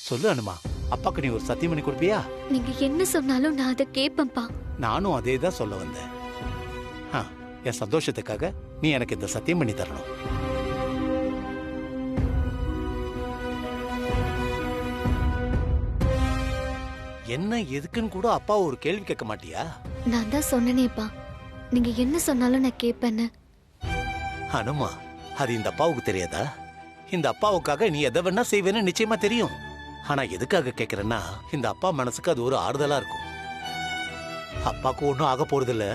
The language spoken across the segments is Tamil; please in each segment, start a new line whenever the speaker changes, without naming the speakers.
சொல்லு அனுமா, அப்பாக்கு நீ ஒரு சத்தியம் பண்ணி கொடுப்பியா?
நீங்க என்ன சொன்னாலும் நான் அதை கேட்பேன்ப்பா.
நானும் அதே தான் சொல்ல வந்தேன். என் சந்தோஷத்துக்காக நீ எனக்கு இந்த சத்தியம் பண்ணி தரணும். என்ன எதுக்குன்னு கூட அப்பா ஒரு கேள்வி கேட்க மாட்டியா?
நான் தான் சொன்னேனேப்பா, நீங்க என்ன சொன்னாலும் நான் கேட்பேன்னு.
அனுமா, அது இந்த அப்பாவுக்கு தெரியாதா? இந்த அப்பாவுக்காக நீ எதை வேணா செய்வேன்னு நிச்சயமா தெரியும். ஆனா எதுக்காக கேக்குறேன்னா, இந்த அப்பா மனசுக்கு அது ஒரு ஆறுதலா இருக்கும். அப்பாக்கு ஒன்னும் ஆக போறதில்ல.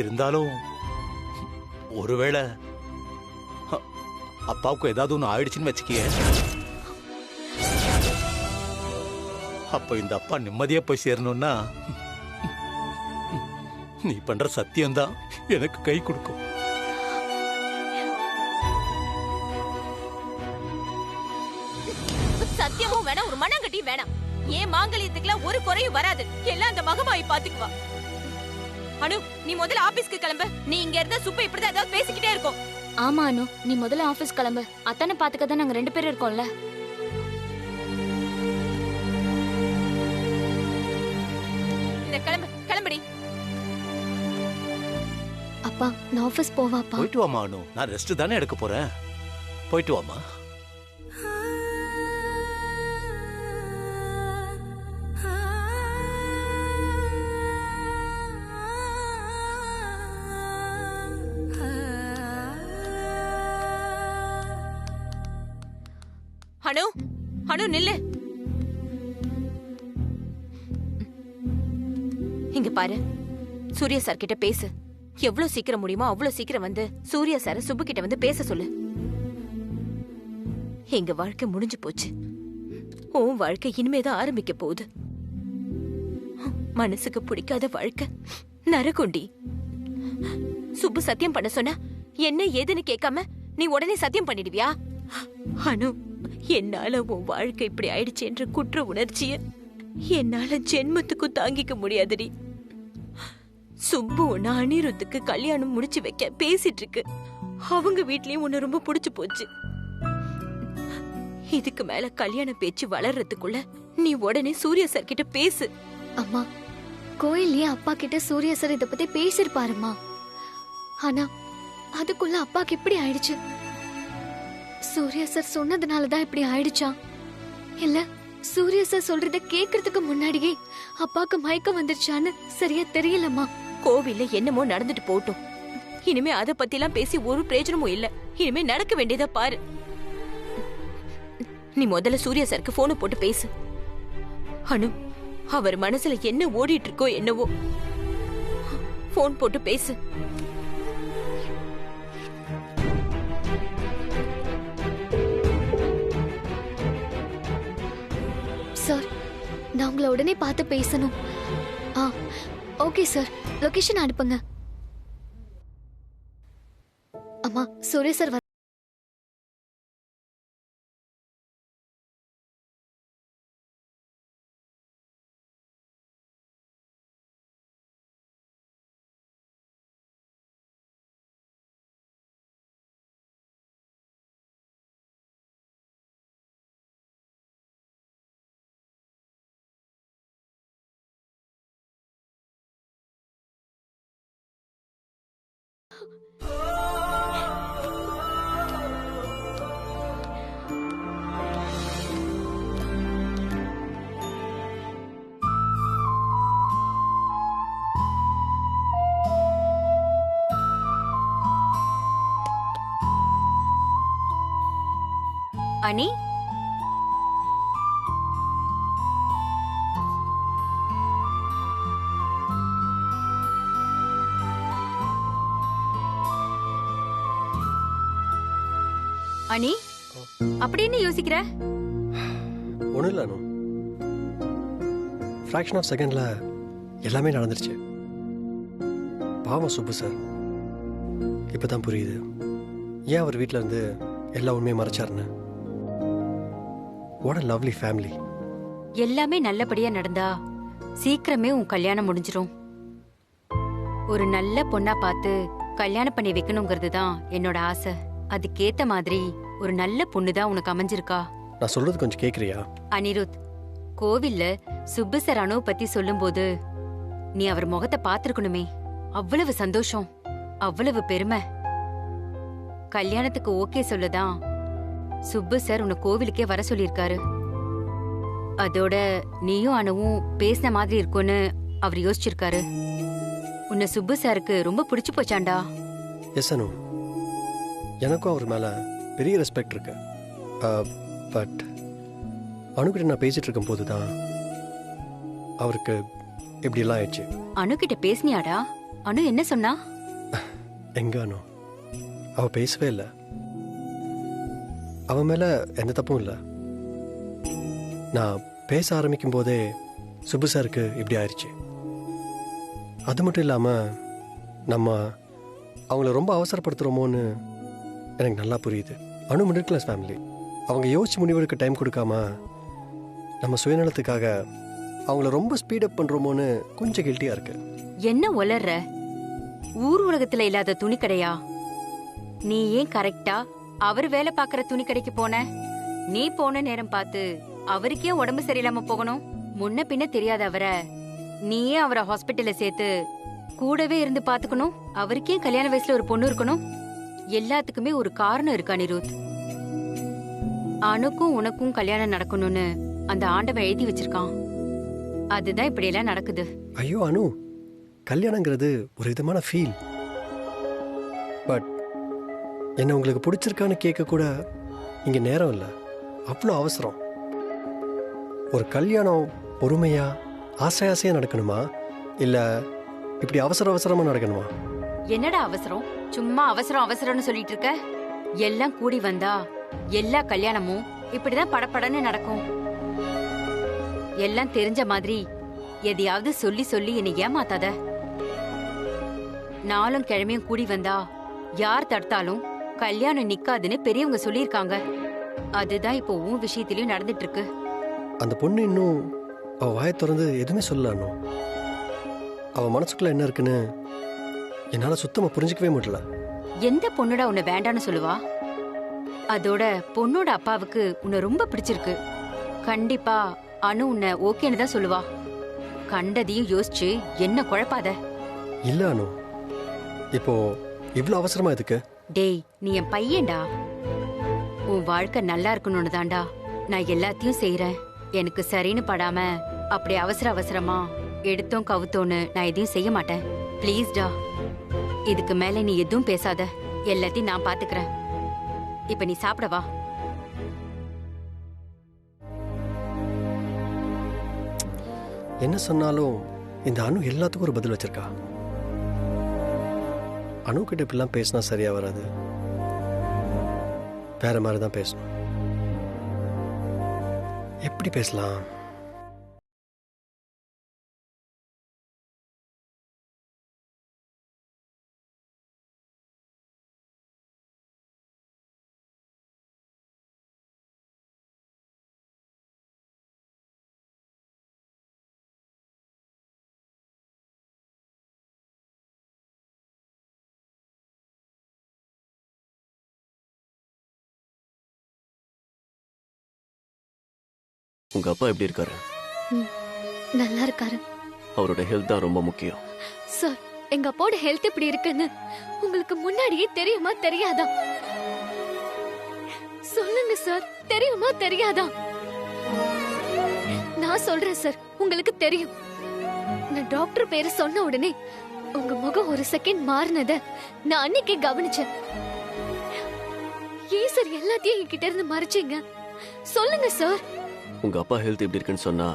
இருந்தாலும் ஒருவேளை அப்பாவுக்கு ஏதாவது ஒண்ணு ஆயிடுச்சுன்னு வச்சுக்கிய, அப்ப இந்த அப்பா நிம்மதியா போய் சேரணும்னா நீ பண்ற சத்தியம்தான் எனக்கு கை கொடுக்கும்.
சத்தியமும் வேணாம், ஒரு மண்ணாங்கட்டியும் வேணாம். ஏன் மாங்கல்யத்துக்குலாம் ஒரு குறையும் வராது. எல்லாம் அந்த மகமாயி பாத்துக்குவா. அனு, நீ முதல்ல ஆபீஸ்க்கு கிளம்பு. நீ இங்க இருந்தா சுப்ப இப்படிதான் ஏதாவது பேசிக்கிட்டே இருக்கும்.
ஆமா அனு, நீ முதல்ல ஆபீஸ் கிளம்பு. அத்தானை பாத்துக்கதான் நாங்க 2 பேரும் இருக்கோம்ல.
இந்த கிளம்பு, கிளம்புடி.
அப்பா, நான் ஆபீஸ் போவாப்பா.
போயிட்டு வாமா அனு, நான் ரெஸ்ட் தானே எடுக்க போறேன். போயிட்டு வாமா.
அனு, அனு நில்லு. இங்க பாரு, சூர்யா சார் கிட்ட பேசு. எவ்வளவு சீக்கிரம் முடியுமோ அவ்வளவு சீக்கிரம் வந்து சூர்யா சார சுப்பு கிட்ட வந்து பேச சொல்லு. எங்க வாழ்க்கை முடிஞ்சு போச்சு. உன் வாழ்க்கை இனிமேதான் ஆரம்பிக்க போகுது. மனசுக்கு பிடிக்காத வாழ்க்கை நரகுண்டி. சுப்பு சத்தியம் பண்ண சொன்னா என்ன ஏதுன்னு கேட்காம நீ உடனே சத்தியம் பண்ணிடுவியா? அனு, என்னால உன் வாழ்க்கை இப்படி ஆயிடுச்சு என்ற குற்ற உணர்ச்சிய என்னால ஜென்மத்துக்கு தாங்கிக்க முடியாதுடி. சுப்பு உன்ன அனிருத்துக்கு கல்யாணம் முடிச்சு வைக்க பேசிட்டு இருக்கு. அவங்க வீட்லயும் உன்ன ரொம்ப பிடிச்சு போச்சு. இதுக்கு மேல கல்யாண பேச்சு வளர்றதுக்குள்ள நீ உடனே சூர்யா சார் கிட்ட பேசு.
அம்மா, கோயில்லயே அப்பா கிட்ட சூர்யா சார் இத பத்தி பேசிருப்பாருமா. ஆனா அதுக்குள்ள அப்பாக்கு இப்படி ஆயிடுச்சு. சூர்யா சார் சொன்னதுனாலதான் இப்படி ஆயிடுச்சா, இல்ல சூர்யா சார் சொல்றத கேக்குறதுக்கு முன்னாடியே அப்பாக்கு மயக்கம் வந்துருச்சான்னு சரியா தெரியலம்மா.
கோவில்ல என்னமோ நடந்துட்டு போட்டும். இனிமே அத பத்தி எல்லாம் பேசி ஒரு பிரயோஜனமும் இல்ல. இனிமே நடக்க வேண்டியதா பாரு. நீ முதல்ல சூர்யா சாருக்கு போனை போட்டு பேசு. அனு, அவர் மனசுல என்ன ஓடிட்டு இருக்கோ என்னவோ. போன் போட்டு பேசு.
சார், நான் உங்களை உடனே பார்த்து பேசணும். ஓகே சார், லொகேஷன் அனுப்புங்க. அம்மா, சூர்யா சார்
அனி, அனி, அப்படின்னு யோசிக்கிற?
ஒன்றும் இல்லை அனு, ஃப்ராக்ஷன் ஆஃப் செகண்ட்ல எல்லாமே நடந்துருச்சு. பாவம் சுப்பு சார். இப்போதான் புரியுது ஏன் அவர் வீட்டில் இருந்து எல்லா உண்மையும் மறைச்சாருன்னு. What a lovely family.
எல்லாமே நல்லபடியா நடந்தா சீக்கிரமே உன் கல்யாணம் முடிஞ்சிரும். ஒரு நல்ல பொண்ணா பார்த்து கல்யாணம் பண்ணி வைக்கணுங்கிறது தான் என்னோட ஆசை. அதுக்கேத்த மாதிரி ஒரு நல்ல பொண்ணுதான் உனக்கு அமைஞ்சிருக்கா.
நான் சொல்றது கொஞ்சம் கேட்குறியா?
அனிருத், கோவில்ல சுப்பு சார் அனுவை பத்தி சொல்லும்போது நீ அவர் முகத்தை பார்த்திருக்கணுமே. அவ்வளவு சந்தோஷம், அவ்வளவு பெருமை. கல்யாணத்துக்கு ஓகே சொல்லதான் சுப்பு சார் உன்னை கோவிலுக்கே வர சொல்லியிருக்காரு. அதோட நீயும் அனுவும் பேசின மாதிரி இருக்கும்னு அவர் யோசிச்சிருக்காரு. உன்னை சுப்பு சாருக்கு ரொம்ப பிடிச்சு போச்சாண்டா.
எஸ் அனு, எனக்கும் அவர் மேலே பெரிய ரெஸ்பெக்ட் இருக்கு. பட் அணுகிட்ட நான் பேசிட்டு இருக்கும் போது தான் அவருக்கு இப்படியெல்லாம் ஆயிடுச்சு.
அனு கிட்ட பேசினியாடா? அனு என்ன சொன்னா?
எங்க அனு, அவ பேசவே இல்லை. அவன் மேலே எந்த தப்பும் இல்லை. நான் பேச ஆரம்பிக்கும் போதே சுப்பு சாருக்கு இப்படி ஆயிடுச்சு. அது மட்டும் இல்லாமல் நம்ம அவங்கள ரொம்ப அவசரப்படுத்துகிறோமோன்னு எனக்கு நல்லா புரியுது. அனு மிடில் கிளாஸ் ஃபேமிலி. அவங்க யோசிச்சு முடிவெடுக்க டைம் கொடுக்காம நம்ம சுயநலத்துக்காக அவங்கள ரொம்ப ஸ்பீடப் பண்ணுறோமோன்னு கொஞ்சம் கில்ட்டியாக இருக்கு.
என்ன உளர்ற? ஊர் உலகத்துல இல்லாத துணி கடையா? நீ ஏன் கரெக்டா அவர் வேலை பாக்குற துணி கடைக்கு போன? நீ போன நேரம் பார்த்து அவருக்கே உடம்பு சரியில்லாம போகணும்? முன்ன பின்ன தெரியாத அவரை நீயே அவரை ஹாஸ்பிட்டல்ல சேர்த்து கூடவே இருந்து பாத்துக்கணும்? அவருக்கே கல்யாண வயசுல ஒரு பொண்ணு இருக்கணும்? எல்லாத்துக்குமே ஒரு காரணம் இருக்கு அனிருத். அணுக்கும் உனக்கும் கல்யாணம் நடக்கணும்னு அந்த ஆண்டவன் எழுதி வச்சிருக்கான். அதுதான் இப்படி எல்லாம் நடக்குது.
ஐயோ அனு, கல்யாணங்கிறது ஒரு விதமான ஃபீல். பட் என்ன உங்களுக்கு பிடிச்சிருக்கான்னு கேட்க கூட இங்கே நேரம் இல்லை. அவ்வளோ அவசரம். ஒரு கல்யாணம் பொறுமையா ஆசையாக நடக்கணுமா, இல்லை இப்படி அவசரமாக நடக்கணுமா?
என்னடா அவசரம்? சும்மா அவசரம் அவசரம்னு சொல்லிட்டு இருக்க. எல்லாம் கூடி வந்தா எல்லா கல்யாணமும் இப்படிதான் படபடன்னு நடக்கும். எல்லாம் தெரிஞ்ச மாதிரி எதையாவது சொல்லி சொல்லி என்னை ஏமாத்தாத. நாளும் கிழமையும் கூடி வந்தா யார் தடுத்தாலும் கல்யாணம் நிக்காதுன்னு பெரியவங்க சொல்லியிருக்காங்க. அதுதான் இப்போ உன் விஷயத்திலயும் நடந்துட்டு இருக்கு.
அந்த பொண்ணு இன்னும் அவ வாயை திறந்து எதுவுமே சொல்லல. அவ மனசுக்குள்ள என்ன இருக்குன்னு என்னால சுத்தமா புரிஞ்சுக்கவே முடியல.
எந்த பொண்ணுடா உன்னை வேண்டான்னு சொல்லுவா? அதோட பொண்ணோட அப்பாவுக்கு உன்னை ரொம்ப பிடிச்சிருக்கு. கண்டிப்பா அனு உன்னை ஓகேன்னு தான் சொல்லுவா. கண்டதையும் யோசிச்சு என்ன குழப்பாத.
இல்ல அனு, இப்போ இவ்ளோ அவசரமா எதுக்கு?
டேய், நீ என் பையன்டா. உன் வாழ்க்கை நல்லா இருக்கணும்னு தான்டா நான் எல்லாத்தையும் செய்யறேன். எனக்கு சரின்னு படாம அப்படி அவசரமா எடுத்தோம் கவுத்தோன்னு நான் எதையும் செய்ய மாட்டேன். ப்ளீஸ்டா, இதுக்கு மேல நீ எதுவும் பேசாத. எல்லாத்தையும் நான் பாத்துக்கிறேன். இப்ப நீ சாப்பிடவா?
என்ன சொன்னாலும் இந்த அனு எல்லாத்துக்கும் ஒரு பதில் வச்சிருக்கா. அனு கிட்ட இப்படிலாம் பேசினா சரியா வராது. வேற மாதிரி தான் பேசணும். எப்படி பேசலாம்?
உங்க அப்பா எப்படி இருக்காரு?
நல்லா இருக்காரு.
அவரோட ஹெல்த் தான் ரொம்ப முக்கியம்.
சார், எங்க அப்பாவோட ஹெல்த் இப்படி இருக்குன்னு உங்களுக்கு முன்னாடியே தெரியுமா தெரியாதா? சொல்லுங்க சார், தெரியுமா தெரியாதா? நான் சொல்றேன் சார், உங்களுக்கு தெரியும். நான் டாக்டர் பேரு சொன்ன உடனே உங்க முகம் ஒரு செகண்ட் மாறினத நான் அன்னைக்கே கவனிச்சேன். ஏன் சார் எல்லாத்தையும் என்கிட்ட இருந்து மறைச்சீங்க? சொல்லுங்க சார்.
உங்க அப்பா ஹெல்த் எப்படி இருக்குன்னு சொன்னா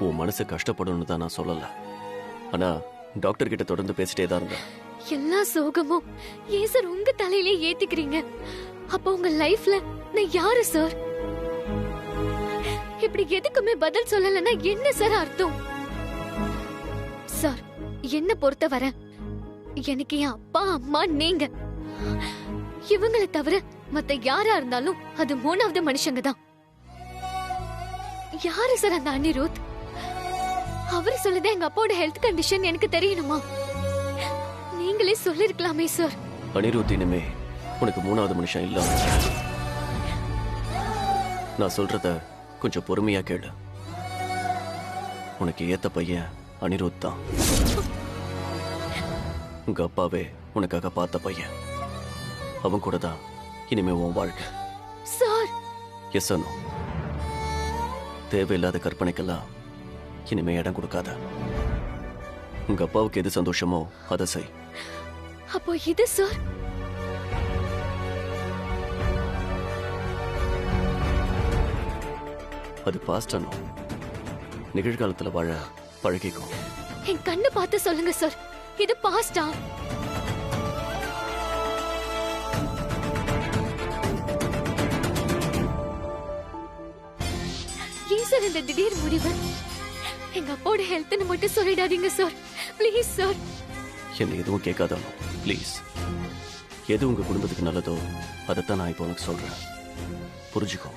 உன் மனசு கஷ்டப்படணும்னு தான் நான் சொல்லல. ஆனா டாக்டர் கிட்ட தொடர்ந்து பேசிட்டே தான் இருந்தேன்.
எல்லா சோகமும் ஏன் சார் உங்க தலையிலே ஏத்திக்கிறீங்க? அப்ப உங்க லைஃப்ல நான் யாரு சார்? இப்படி எதுக்குமே பதில் சொல்லலன்னா என்ன சார் அர்த்தம்? சார், என்ன பொறுத்தவரை எனக்கு என் அப்பா அம்மா நீங்க. இவங்களை தவிர மத்த யாரா இருந்தாலும் அது மூணாவது மனுஷங்க தான். யாரு சார் அந்த அனிருத்? அவரு சொல்லுதே எங்க அப்பாவோட ஹெல்த் கண்டிஷன் எனக்கு தெரியணுமா? நீங்களே சொல்லிருக்கலாமே சார்.
அனிருத் இனிமே உனக்கு மூணாவது மனுஷன் இல்ல. நான் சொல்றத கொஞ்சம் பொறுமையா கேளு. உனக்கு ஏத்த பையன் அனிருத் தான். உங்க அப்பாவே உனக்காக பார்த்த பையன். அவன் கூட தான் இனிமே உன் வாழ்க்கை.
சார்
எஸ் அனு, தேவையில்லாத கற்பனைக்கெல்லாம் இனிமே இடம் கொடுக்காத. உங்க அப்பாவுக்கு எது சந்தோஷமோ அதை செய்.
அப்போ இது சார்
அது பாஸ்ட் அனு. நிகழ்காலத்துல வாழ பழகிக்கும்.
என் கண்ணு பார்த்து சொல்லுங்க சார், இது பாஸ்டா? ஏன் சார் இந்த திடீர் முடிவு? எங்க அப்பாவோட ஹெல்த்னு மட்டும் சொல்லிடாதீங்க சார், ப்ளீஸ் சார்.
என்ன எதுவும் கேட்காதானோ ப்ளீஸ். எது உங்க குடும்பத்துக்கு நல்லதோ அதைத்தான் நான் இப்போ உனக்கு சொல்றேன். புரிஞ்சுக்கோ.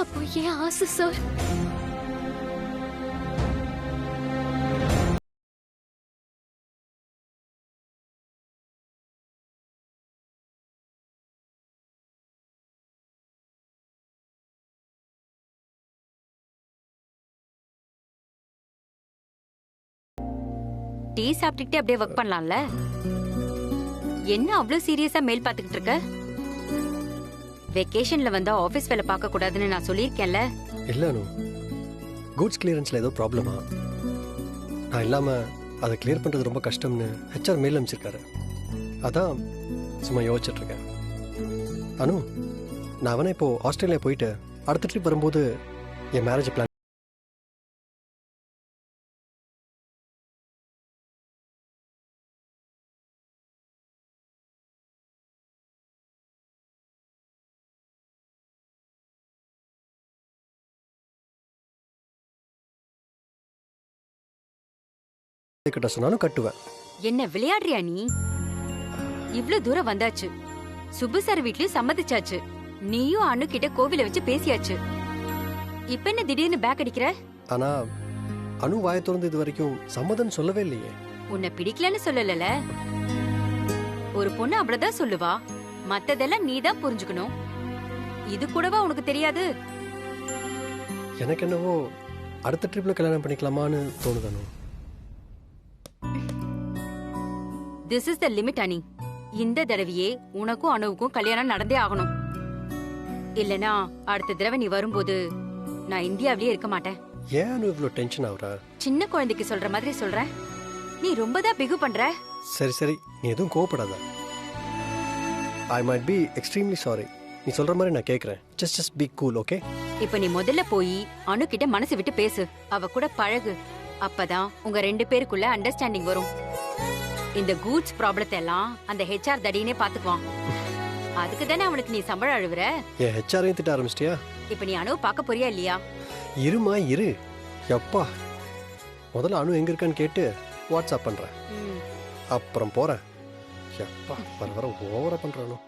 அப்போ ஏன் ஆசை சார்?
டீ சாப்பிட்டுக்கிட்டே அப்படியே ஒர்க் பண்ணலாம்ல? என்ன அவ்வளவு சீரியஸா மெயில் பாத்துக்கிட்டு இருக்க? வெக்கேஷன்ல வந்தா ஆபீஸ் வேலை பார்க்க கூடாதுன்னு நான் சொல்லியிருக்கேன்ல.
இல்லை அனு, கூட்ஸ் கிளியரன்ஸில் ஏதோ ப்ராப்ளமா? நான் இல்லாமல் அதை கிளியர் பண்ணுறது ரொம்ப கஷ்டம்னு ஹெச்ஆர் மெயில் அனுப்பிச்சிருக்காரு. அதான் சும்மா யோசிச்சுட்ருக்கேன். அனு, நான் அவனை இப்போது ஆஸ்திரேலியா போயிட்டு அடுத்த ட்ரிப் வரும்போது என் மேரேஜ் பிளான் கட்ட சொன்னாலும் கட்டுவேன்.
என்ன விளையாடுறியா நீ? இவ்ளோ தூரம் வந்தாச்சு. சுப்பு சார் வீட்லயும் சம்மதிச்சாச்சு. நீயும் அனு கிட்ட கோவில வச்சு பேசியாச்சு. இப்ப என்ன திடீர்னு பேக் அடிக்கிற?
ஆனா அனு வாயை திறந்து இது வரைக்கும் சம்மதம் சொல்லவே இல்லையே.
உன்னை பிடிக்கலன்னு சொல்லல. ஒரு பொண்ணு அவ்வளவுதான் சொல்லுவா. மத்ததெல்லாம் நீதான் புரிஞ்சுக்கணும். இது கூடவா உனக்கு தெரியாது?
எனக்கு என்னவோ அடுத்த ட்ரிப்ல கல்யாணம் பண்ணிக்கலாமான்னு தோணுது அனு.
திஸ் இஸ் த லிமிட் அனி. இந்த தடவையே உனக்கும் அனுவுக்கும் கல்யாணம் நடந்தே ஆகணும். இல்லனா அடுத்த தடவை நீ வரும்போது நான் இந்தியாவிலேயே இருக்க மாட்டேன்.
ஏன் அனு இவ்வளோ டென்ஷன் ஆகுற?
சின்ன குழந்தைக்கு சொல்ற மாதிரி சொல்ற. நீ ரொம்ப தான் பிகு பண்ற.
சரி சரி, நீ எதுவும் கோவப்படாத. I might be extremely sorry. நீ சொல்ற மாதிரி நான் கேட்கறேன். Just be cool, okay?
இப்ப நீ முதல்ல போய் அனு கிட்ட மனசு விட்டு பேசு. அவ கூட பழகு. அப்பதான் உங்க 2 பேருக்குள்ள அண்டர்ஸ்டாண்டிங் வரும். இந்த கூட்ஸ் ப்ராப்ளத்தை எல்லாம் அந்த ஹெச்ஆர் தடினே பாத்துக்குவான். அதுக்கு தானே அவனுக்கு நீ சம்பளம் அழுவுற.
என் ஹெச்ஆரையும் திட்ட ஆரம்பிச்சிட்டியா?
இப்ப நீ அனுவை பார்க்க போறியா இல்லையா?
இருமா இரு. எப்பா முதல்ல அனு எங்க இருக்கான்னு கேட்டு வாட்ஸ்அப் பண்றேன். அப்புறம் போறேன். எப்பா வர வர ஓவரா பண்றானோ.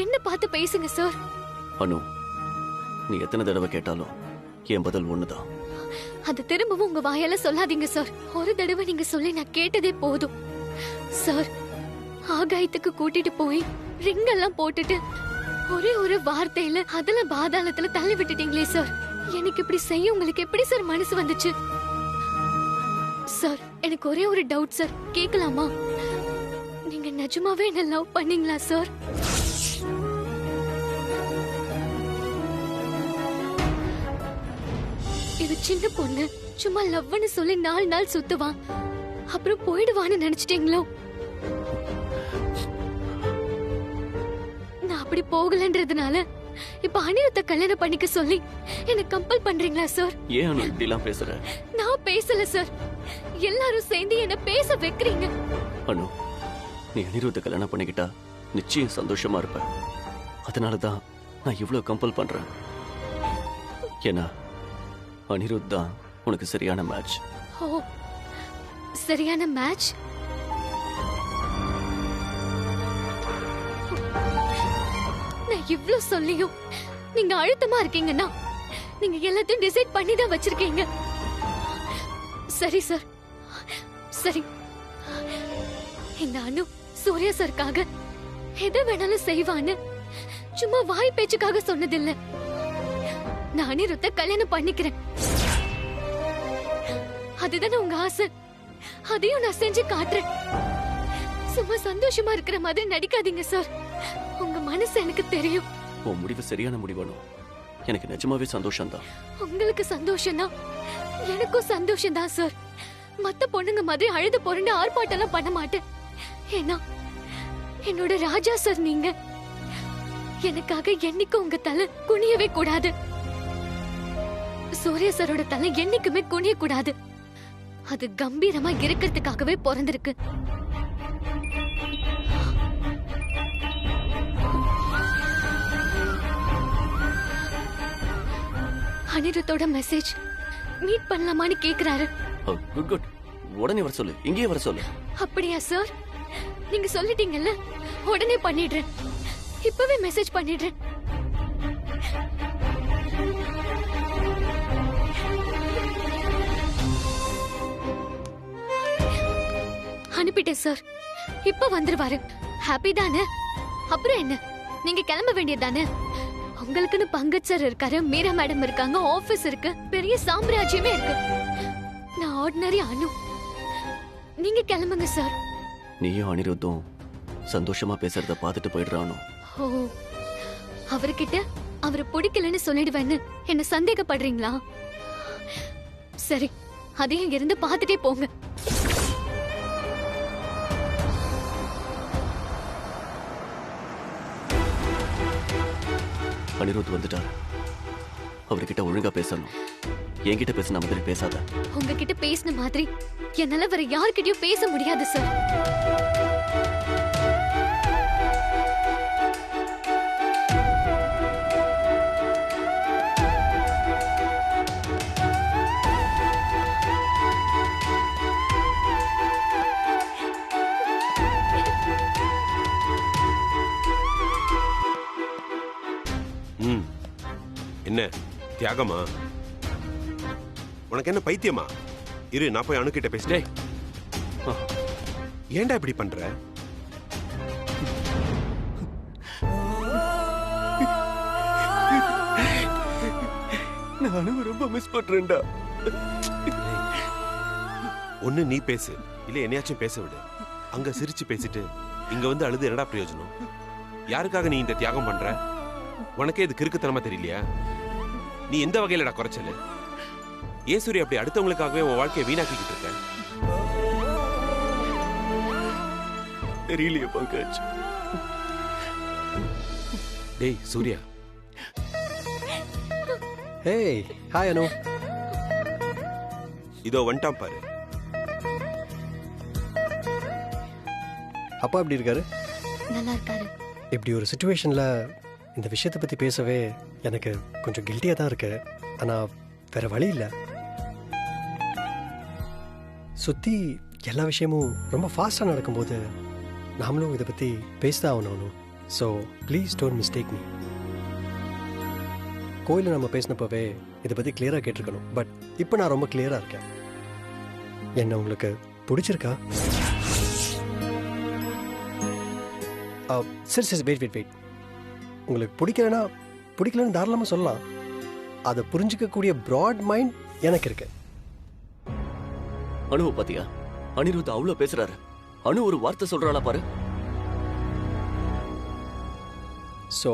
என்ன பார்த்து பேசுங்க சார்.
அனு, நீ எத்தனை தடவை கேட்டாலும் என் பதில் ஒண்ணுதான்.
அது திரும்பவும் உங்க வாயால சொல்லாதீங்க சார். ஒரு தடவை நீங்க சொல்லி நான் கேட்டதே போதும் சார். ஆகாயத்துக்கு கூட்டிட்டு போய் ரிங் எல்லாம் போட்டுட்டு ஒரே ஒரு வார்த்தையில அதுல பாதாளத்துல தள்ளி விட்டுட்டீங்களே சார். எனக்கு இப்படி செய்ய உங்களுக்கு எப்படி சார் மனசு வந்துச்சு சார்? எனக்கு ஒரே ஒரு டவுட் சார், கேட்கலாமா? நீங்க நிஜமாவே என்ன லவ் பண்ணீங்களா சார்? இது சின்ன பொண்ணு சும்மா லவ்னு சொல்லி 4 நாள் சுத்துவான், அப்புறம் போயிடுவான்னு நினைச்சிட்டீங்களோ? நான் அப்படி போகலன்றதுனால இப்ப அனிருத்த கல்யாணம் பண்ணிக்க சொல்லி என்ன கம்பல் பண்றீங்களா சார்?
ஏன் அனு இப்படி எல்லாம் பேசுற?
நான் பேசல சார், எல்லாரும் சேர்ந்து என்ன பேச வைக்கிறீங்க.
அனு, நீ அனிருத்த கல்யாணம் பண்ணிக்கிட்டா நிச்சயம் சந்தோஷமா இருப்ப. அதனாலதான் நான் இவ்வளவு கம்பல் பண்றேன். ஏன்னா அனிருத் தான் உனக்கு சரியான மேட்ச்.
ஓ, சரியான மேட்ச்? நான் இவ்ளோ சொல்லியும் நீங்க அழுத்தமா இருக்கீங்கன்னா நீங்க எல்லாத்தையும் டிசைட் பண்ணி தான் வச்சிருக்கீங்க. சரி சார், சரி. இந்த அனு சூர்யா சாருக்காக எதை வேணாலும் செய்வான்னு சும்மா வாய் பேச்சுக்காக சொன்னதில்ல. நான் அனிருத்த கல்யாணம் பண்ணிக்கிறேன். அதுதானே உங்க ஆசை. அதையும் நான் செஞ்சு காட்டுறேன். சும்மா சந்தோஷமா இருக்கிற மாதிரி நடிக்காதீங்க சார். உங்க மனசு எனக்கு தெரியும்.
உன் முடிவு சரியான முடிவானோ? எனக்கு நிஜமாவே சந்தோஷம்தான்.
உங்களுக்கு சந்தோஷம்னா எனக்கும் சந்தோஷம் தான் சார். மத்த பொண்ணுங்க மாதிரி அழுது புரண்டு ஆர்ப்பாட்டம்லாம் பண்ண மாட்டேன். ஏன்னா என்னோட ராஜா சார் நீங்க. எனக்காக என்னைக்கும் உங்க தலை குனியவே கூடாது. சூர்யா சாரோட தலை என்னைக்குமே குனிய கூடாது. அது கம்பீரமா இருக்கிறதுக்காகவே பிறந்திருக்கு. அனிருத்தோட மெசேஜ் மீட் பண்ணலாமான்னு கேக்குறாரு.
Good good. உடனே வர சொல்லு. இங்கேயே வர சொல்லு.
அப்படியா சார்? நீங்க சொல்லிட்டீங்கல்ல, உடனே பண்ணிடுறேன். இப்பவே மெசேஜ் பண்ணிடுறேன். அனுப்பிட்டேன் சார். இப்ப வந்துருவாரு. ஹாப்பி தானே? அப்புறம் என்ன, நீங்க கிளம்ப வேண்டியதானே? உங்களுக்குன்னு பங்கஜ் சார் இருக்காரு, மீரா மேடம் இருக்காங்க, ஆபீஸ் இருக்கு, பெரிய சாம்ராஜ்யமே இருக்கு. நான் ஆர்டினரி அனு. நீங்க கிளம்புங்க சார்.
நீயும் அனிருத்தும் சந்தோஷமா பேசுறத பார்த்துட்டு போயிடுறானோ?
ஓ, அவர்கிட்ட அவரை பிடிக்கலன்னு சொல்லிடுவேன்னு என்ன சந்தேகப்படுறீங்களா? சரி, அதையும் இருந்து பார்த்துட்டே போங்க.
அனிருத் வந்துட்டாரு. அவர்கிட்ட ஒழுங்கா பேசணும். என்கிட்ட பேசின மாதிரி பேசாத.
உங்ககிட்ட பேசின மாதிரி என்னால வேற யார்கிட்டயும் பேச முடியாது சார்.
என்ன தியாகமா? உனக்கு என்ன பைத்தியமா? இரு, நான் போய் அணுகிட்ட பேசுறேன். ஏன்டா இப்படி பண்ற?
நானும் ரொம்ப மிஸ் பண்றேன்டா.
ஒண்ணு நீ பேசு, இல்ல என்னையாச்சும் பேச விடு. அங்க சிரிச்சு பேசிட்டு இங்க வந்து அழுது என்னடா பிரயோஜனம்? யாருக்காக நீ இந்த தியாகம் பண்ற? உனக்கே இது கிறுக்குத்தனமா தெரியலையா? நீ எந்த வகையிலடா குறைச்சல? ஏசூரி அப்படி அடுத்தவங்களுக்காகவே உன் வாழ்க்கையை வீணாக்கிட்டு இருக்க?
தெரியலையே பங்கஜ்.
டேய் சூர்யா.
ஹேய், ஹாய் அனு.
இதோ வந்துட்டான் பாரு.
அப்பா எப்படி இருக்காரு?
நல்லா இருக்காரு.
இப்படி ஒரு சுச்சுவேஷனில் இந்த விஷயத்தை பற்றி பேசவே எனக்கு கொஞ்சம் கில்ட்டியாக தான் இருக்கு. ஆனால் வேற வழி இல்லை. சுற்றி எல்லா விஷயமும் ரொம்ப ஃபாஸ்ட்டாக நடக்கும்போது நாமளும் இதை பற்றி பேசதான் ஆகணும். So please don't mistake me. கோயிலில் நம்ம பேசினப்பவே இதை பற்றி கிளியராக கேட்டிருக்கணும். பட் இப்போ நான் ரொம்ப கிளியராக இருக்கேன். என்ன உங்களுக்கு பிடிச்சிருக்கா? சரி சரி, வெயிட். உங்களுக்கு பிடிக்கலன்னு தாராளமாக சொல்லலாம். அதை புரிஞ்சிக்கக்கூடிய ப்ராட் மைண்ட் எனக்கு இருக்கு.
அனுவை பாத்தியா? அனிருத் அவ்வளவு பேசுறாரு. அனு ஒரு வார்த்தை சொல்றாளா பாரு.
ஸோ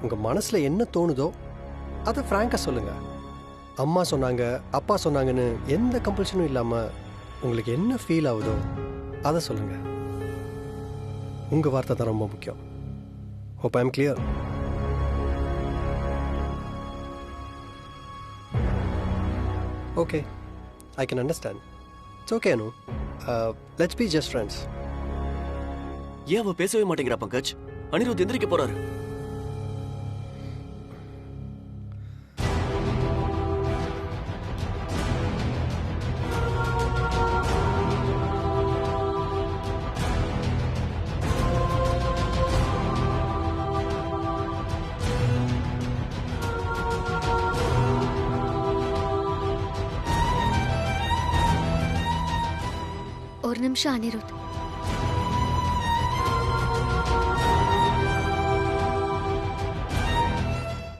உங்கள் மனசில் என்ன தோணுதோ அதை ஃப்ராங்காக சொல்லுங்கள். அம்மா சொன்னாங்க, அப்பா சொன்னாங்கன்னு எந்த கம்பல்ஷனும் இல்லாமல் உங்களுக்கு என்ன ஃபீல் ஆகுதோ அதை சொல்லுங்கள். உங்கள் வார்த்தை தான் ரொம்ப முக்கியம். Hope I'm clear. Okay, I can understand. It's okay, Anu. Let's be just friends.
ஏன் அவ பேசவே மாட்டேங்கிறா பங்கஜ்? அனிருத் எந்திரிக்க போறாரு.
ஒரு நிமிஷம் அனிருத்.